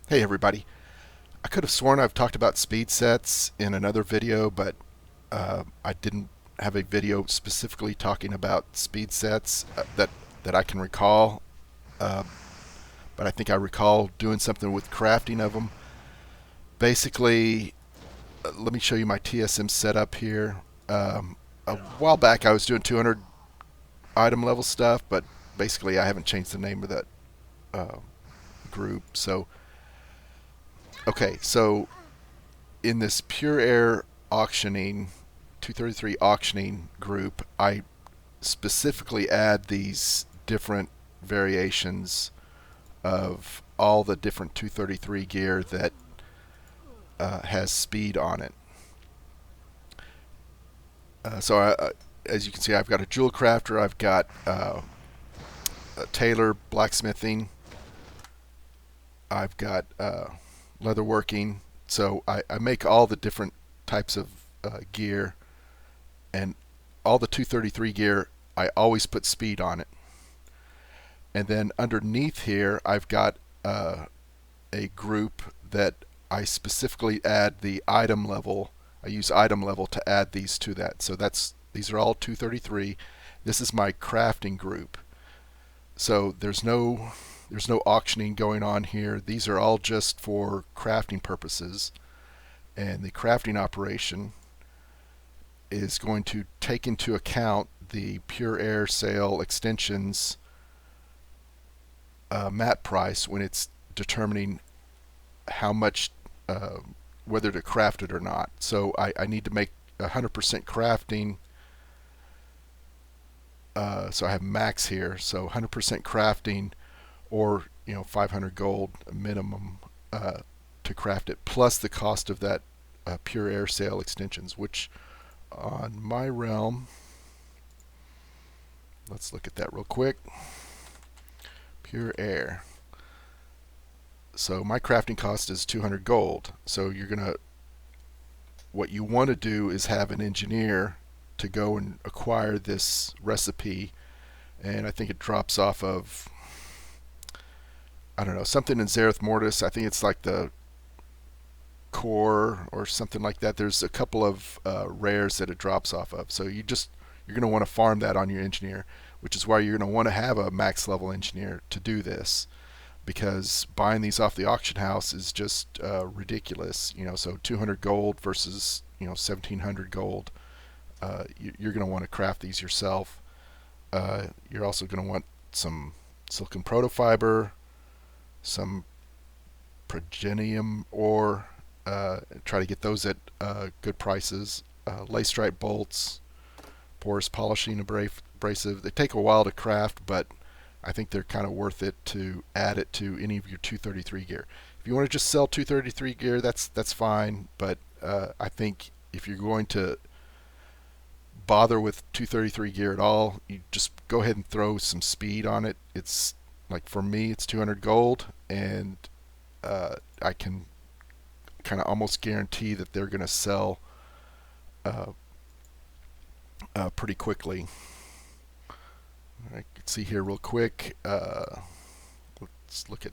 Hey everybody. I could have sworn I've talked about speed sets in another video, but I didn't have a video specifically talking about speed sets that I can recall. Uh, but I think I recall doing something with crafting of them. Basically, let me show you my TSM setup here. A while back I was doing 200 item level stuff, but basically I haven't changed the name of that uh, group. So, okay, so in this pure air auctioning 233 auctioning group, I specifically add these different variations of all the different 233 gear that has speed on it. As you can see, I've got a jewel crafter, I've got a tailor blacksmithing, I've got leatherworking. So I make all the different types of gear, and all the 233 gear, I always put speed on it. And then underneath here, I've got a group that I specifically add the item level. I use item level to add these to that. So these are all 233. This is my crafting group. So there's no auctioning going on here. These are all just for crafting purposes. And the crafting operation is going to take into account the pure air sale extensions map price when it's determining how much, whether to craft it or not. So I need to make 100% crafting. So I have max here. So 100% crafting, or 500 gold minimum to craft it, plus the cost of that pure air sale extensions, which on my realm, let's look at that real quick. Pure air. So my crafting cost is 200 gold. So what you want to do is have an engineer to go and acquire this recipe, and I think it drops off of, I don't know, something in Zereth Mortis. I think it's like the core or something like that. There's a couple of rares that it drops off of. So you're going to want to farm that on your engineer, which is why you're going to want to have a max level engineer to do this, because buying these off the auction house is just ridiculous. So 200 gold versus 1700 gold. You're going to want to craft these yourself. You're also going to want some silicon protofiber, some progenium ore. Try to get those at good prices. Lace stripe bolts, porous polishing abrasive. They take a while to craft, but I think they're kind of worth it to add it to any of your 233 gear. If you want to just sell 233 gear, that's fine. But I think if you're going to bother with 233 gear at all, you just go ahead and throw some speed on it. It's like, for me, it's 200 gold, and I can kind of almost guarantee that they're going to sell uh, pretty quickly. I can see here real quick. Let's look at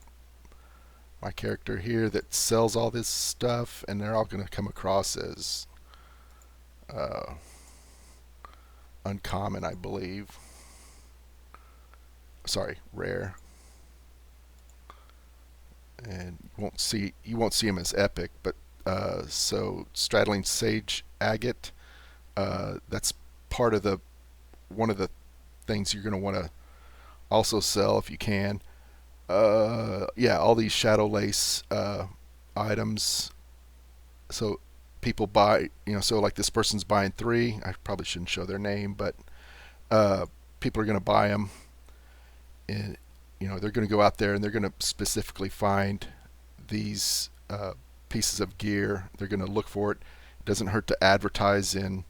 my character here that sells all this stuff, and they're all going to come across as uncommon, I believe. Sorry, rare. And you won't see them as epic, but so straddling sage agate. That's part of the one of the things you're going to want to also sell if you can. Yeah, all these shadow lace items. So people buy, so like this person's buying 3. I probably shouldn't show their name, but people are going to buy them, and they're going to go out there and they're going to specifically find these pieces of gear. They're going to look for it. It doesn't hurt to advertise in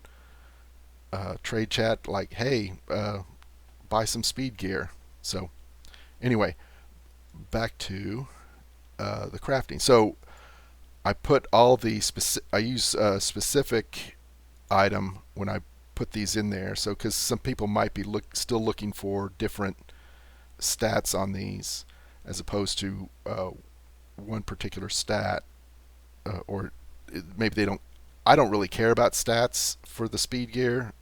trade chat, like, hey, buy some speed gear. So anyway, back to the crafting. So I put all the I use a specific item when I put these in there. So because some people might be still looking for different stats on these, as opposed to one particular stat, or maybe they don't. I don't really care about stats for the speed gear,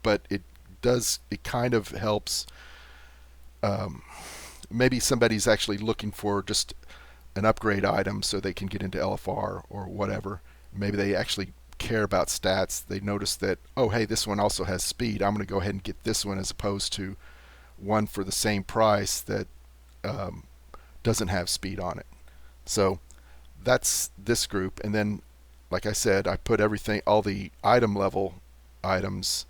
but it does. It kind of helps. Um, Maybe somebody's actually looking for just an upgrade item so they can get into LFR or whatever. Maybe they actually care about stats. They notice that, oh, hey, this one also has speed. I'm going to go ahead and get this one as opposed to one for the same price that um, doesn't have speed on it. So that's this group. And then, like I said, I put everything, all the item level items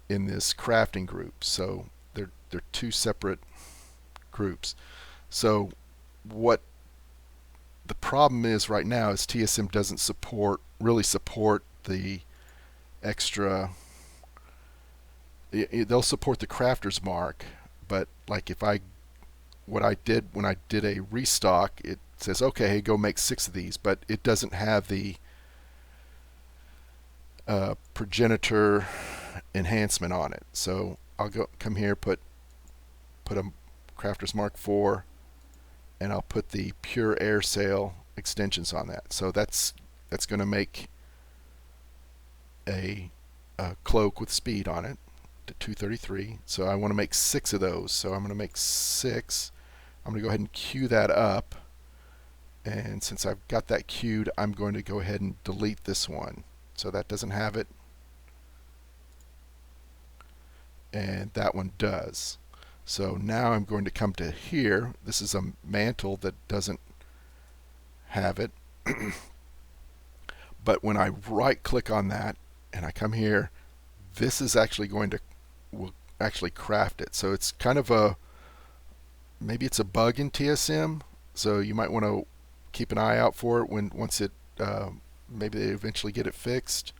in this crafting group. So they're two separate groups. So what the problem is right now is TSM doesn't really support the extra. They'll support the crafter's mark, but like if I what I did when I did a restock, it says okay, hey, go make 6 of these, but it doesn't have the progenitor enhancement on it. So I'll come here, put a crafter's mark 4, and I'll put the pure air sail extensions on that. So that's going to make a cloak with speed on it to 233. So I want to make 6 of those. So I'm going to make 6. I'm going to go ahead and queue that up. And since I've got that queued, I'm going to go ahead and delete this one. So that doesn't have it. And that one does. So now I'm going to come to here. This is a mantle that doesn't have it. But when I right click on that and I come here, this is actually will actually craft it. So it's kind of maybe it's a bug in TSM. So you might want to keep an eye out for it once it maybe they eventually get it fixed.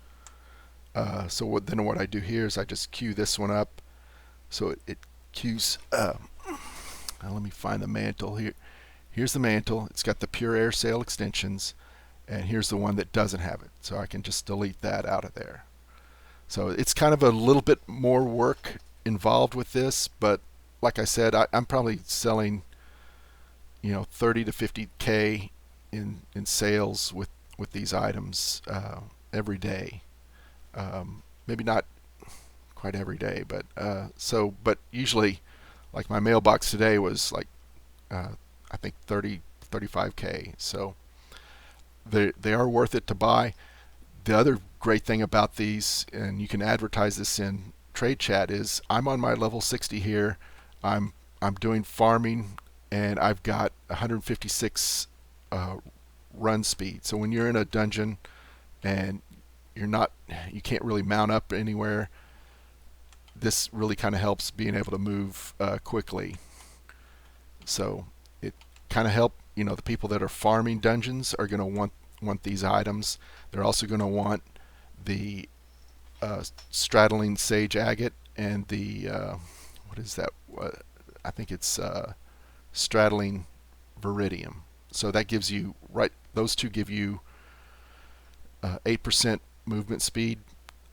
So what I do here is I just queue this one up. So it queues. Let me find the mantle here. Here's the mantle. It's got the pure air sail extensions, and here's the one that doesn't have it. So I can just delete that out of there. So it's kind of a little bit more work involved with this, but like I said, I'm probably selling 30 to 50K in sales with these items every day. Maybe not quite every day, but but usually, like my mailbox today was like I think 35K. So they are worth it to buy. The other great thing about these, and you can advertise this in trade chat, is I'm on my level 60 here. I'm doing farming, and I've got 156 run speed. So when you're in a dungeon and you can't really mount up anywhere, this really kind of helps being able to move quickly. So it kind of helps, the people that are farming dungeons are going to want these items. They're also going to want the straddling sage agate and the what is that? I think it's straddling viridium. So that gives you those two give you 8% movement speed,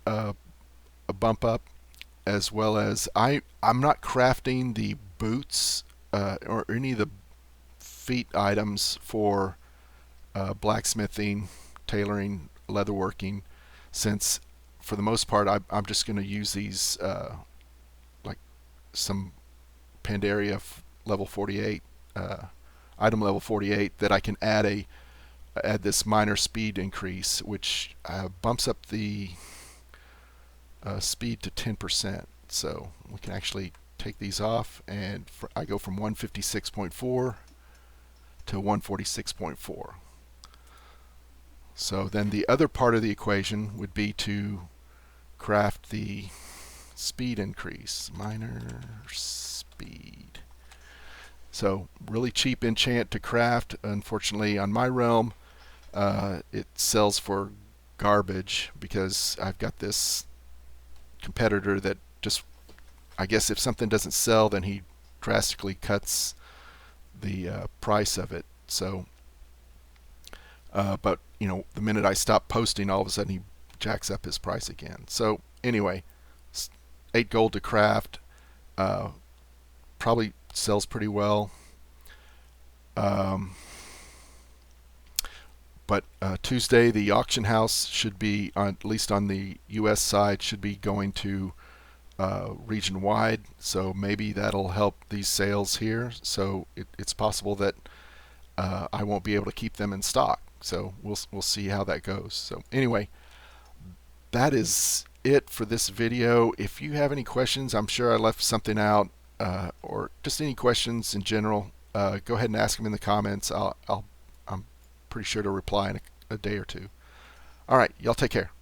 a bump up, as well as I'm not crafting the boots or any of the feet items for blacksmithing, tailoring, leatherworking, since for the most part I'm just going to use these like some Pandaria level 48 item level 48 that I can add this minor speed increase, which bumps up the speed to 10%. So we can actually take these off, and I go from 156.4 to 146.4. So then the other part of the equation would be to craft the speed increase, minor speed. So really cheap enchant to craft. Unfortunately, on my realm, it sells for garbage because I've got this competitor that just, I guess if something doesn't sell, then he drastically cuts the price of it. So, but the minute I stop posting, all of a sudden he jacks up his price again. So anyway, 8 gold to craft, probably sells pretty well. But Tuesday, the auction house should be, at least on the U.S. side, should be going to region wide. So maybe that'll help these sales here. So it's possible that I won't be able to keep them in stock. So we'll see how that goes. So anyway, that is it for this video. If you have any questions, I'm sure I left something out, or just any questions in general, go ahead and ask them in the comments. I'm pretty sure to reply in a day or two. All right, y'all take care.